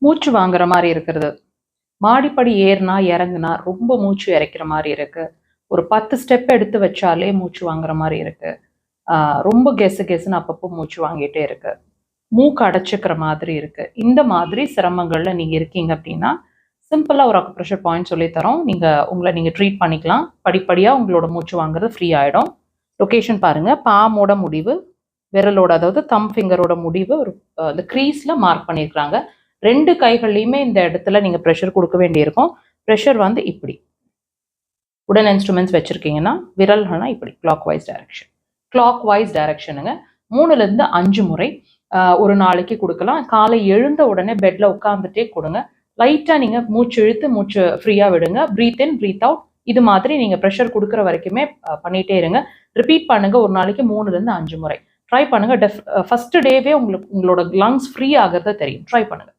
மூச்சு வாங்குற மாதிரி இருக்கிறது, மாடிப்படி ஏறினா இறங்குனா ரொம்ப மூச்சு இறைக்கிற மாதிரி இருக்கு, ஒரு 10 ஸ்டெப் எடுத்து வச்சாலே மூச்சு வாங்குற மாதிரி இருக்கு, ரொம்ப கெசுன்னு அப்பப்போ மூச்சு வாங்கிட்டே இருக்கு, மூக்கு அடைச்சிக்கிற மாதிரி இருக்கு. இந்த மாதிரி சிரமங்கள்ல நீங்க இருக்கீங்க அப்படின்னா சிம்பிளா ஒரு அக்குப்ரெஷர் பாயிண்ட் சொல்லித்தரோம். உங்களை நீங்க ட்ரீட் பண்ணிக்கலாம். படிப்படியா உங்களோட மூச்சு வாங்குறது ஃப்ரீ ஆயிடும். லொகேஷன் பாருங்க, பாமோட முடிவு, விரலோட அதாவது தம் ஃபிங்கரோட முடிவு ஒரு இந்த க்ரீஸ்ல மார்க் பண்ணியிருக்கிறாங்க. 2 கைகள்லையுமே இந்த இடத்துல நீங்க ப்ரெஷர் கொடுக்க வேண்டியிருக்கும். ப்ரெஷர் வந்து இப்படி உடன் இன்ஸ்ட்ருமெண்ட்ஸ் வச்சிருக்கீங்கன்னா விரல்கள்னா இப்படி கிளாக் வைஸ் டைரக்ஷனுங்க. 3லேருந்து 5 முறை ஒரு நாளைக்கு கொடுக்கலாம். காலை எழுந்த உடனே பெட்ல உட்காந்துட்டே கொடுங்க. லைட்டாக நீங்கள் மூச்சு இழுத்து மூச்சு ஃப்ரீயாக விடுங்க. Breath in breathe out. இது மாதிரி நீங்கள் ப்ரெஷர் கொடுக்குற வரைக்குமே பண்ணிகிட்டே இருங்க. ரிப்பீட் பண்ணுங்கள். ஒரு நாளைக்கு 3லேருந்து 5 முறை ட்ரை பண்ணுங்கள். ஃபஸ்ட்டு டேவே உங்களோட லங்ஸ் ஃப்ரீ ஆகிறத தெரியும். ட்ரை பண்ணுங்கள்.